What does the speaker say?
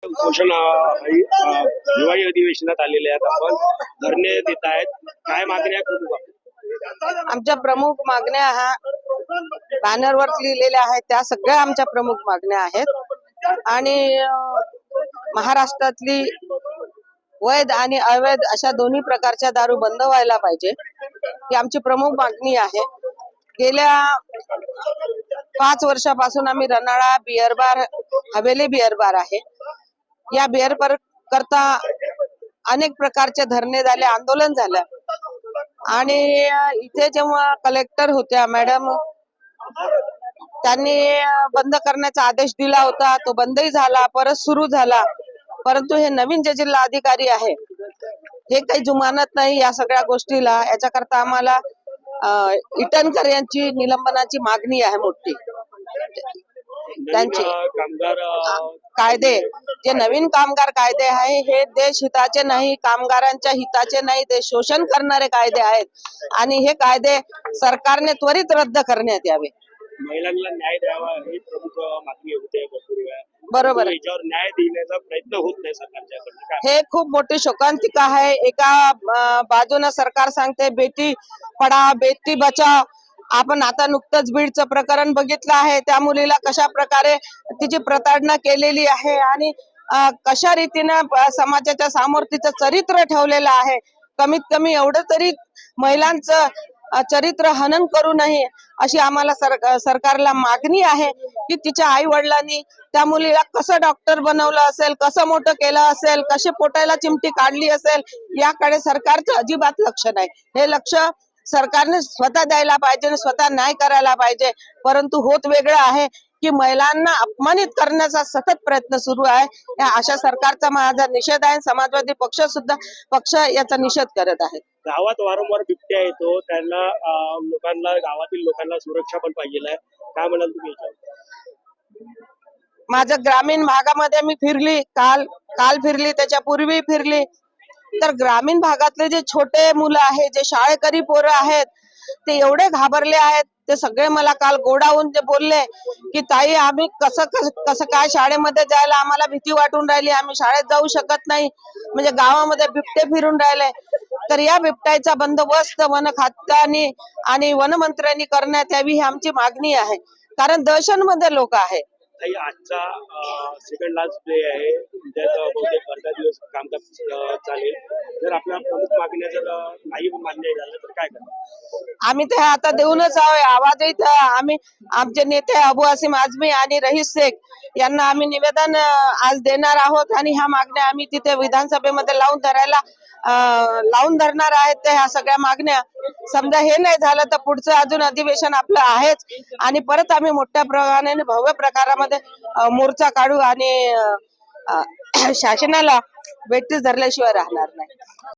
उपोषण हिवाळी अधिवेशनात आलेले आहेत. आपण धरणे देत आहेत. काय मागण्या करू? आमच्या प्रमुख मागण्या ह्या बॅनरवर लिहिलेल्या आहेत. त्या सगळ्या आमच्या प्रमुख मागण्या आहेत आणि महाराष्ट्रातली वैध आणि अवैध अशा दोन्ही प्रकारच्या दारू बंद व्हायला पाहिजे ही आमची प्रमुख मागणी आहे. गेल्या 5 वर्षापासून आम्ही Ranala beer bar, Haveli beer bar आहे. या बिअर बार करता अनेक प्रकारचे धरणे झाले, आंदोलन झालं आणि इथे जेव्हा कलेक्टर होत्या मॅडम, त्यांनी बंद करण्याचा आदेश दिला होता. तो बंदही झाला, परत सुरू झाला. परंतु हे नवीन जे जिल्हा अधिकारी आहे हे काही जुमानत नाही या सगळ्या गोष्टीला. याच्याकरता आम्हाला इटनकर यांची निलंबनाची मागणी आहे मोठी. त्यांचे कायदे, जे नवीन कामगार कायदे आहे हे देश हिताचे नाही, कामगारांच्या हिताचे नाही, ते शोषण करणारे कायदे आहेत आणि हे कायदे सरकारने त्वरित रद्द करण्यात यावे. महिलांना न्याय द्यावा ही प्रमुख मागणी होते. बरोबर, याच्यावर न्याय देण्याचा प्रयत्न होत नाही सरकारच्याकडून. हे खूप मोठी शोकांतिका आहे. एका बाजूने सरकार सांगते बेटी पढाओ बेटी बचाओ. आपण आता नुकतंच बीडचं प्रकरण बघितलं आहे. त्या मुलीला कशा प्रकारे तिची प्रताडणा केलेली आहे आणि कशा रीतीनं समाजाच्या समोर तिचं चरित्र ठेवलेलं आहे. कमीत कमी एवढं तरी महिलांचं चरित्र हनन करू नये अशी आम्हाला सरकारला मागणी आहे की तिच्या आई वडिलांनी त्या मुलीला कसं डॉक्टर बनवलं असेल, कसं मोठं केलं असेल, कशी पोटाला चिमटी काढली असेल, याकडे सरकारचं अजिबात लक्ष नाही. हे लक्ष सरकारने स्वतः द्यायला पाहिजे आणि स्वतः न्याय करायला पाहिजे. परंतु होत वेगळं आहे की महिलांना अपमानित करण्याचा सतत प्रयत्न सुरू आहे. या अशा सरकारचा माझा निषेध आहे. समाजवादी पक्ष याचा निषेध करत आहे. गावात वारंवार बिबट्या येतो, त्यांना गावातील लोकांना सुरक्षा पण पाहिजे. काय म्हणाल तुम्ही? माझ्या ग्रामीण भागामध्ये मी फिरली, काल फिरली, त्याच्या पूर्वी फिरली, तर ग्रामीण भागातले जे छोटे मुलं आहेत, जे शाळेकरी पोरं आहेत, ते एवढे घाबरले आहेत. ते सगळे मला काल गोडावून जे बोलले की ताई आम्ही कसं काय शाळेमध्ये जायला आम्हाला भीती वाटून राहिली, आम्ही शाळेत जाऊ शकत नाही, म्हणजे गावामध्ये बिबटे फिरून राहिले. तर या बिबट्याचा बंदोबस्त वन खात्याने आणि वनमंत्र्यांनी करण्यात यावी ही आमची मागणी आहे. कारण दहशतमध्ये लोक आहे. आजचा सेकंड लास्ट डे आहे, त्यात बहुतेक अर्धा दिवस कामकाज चालेल. जर आपल्या प्रमुख मागण्या जर नाही मान्य झालं तर काय करणार? आम्ही ते आता देऊनच आवाजही आम्ही आमचे नेते अबू आसिम आझमी आणि रईस शेख यांना आम्ही निवेदन आज देणार आहोत आणि ह्या मागण्या आम्ही तिथे विधानसभेमध्ये लावून धरणार आहेत. त्या ह्या सगळ्या मागण्या समजा हे नाही झालं तर पुढचं अजून अधिवेशन आपलं आहेच आणि परत आम्ही मोठ्या प्रमाणाने भव्य प्रकारामध्ये मोर्चा काढू आणि शासनाला वेठीस धरल्याशिवाय राहणार नाही.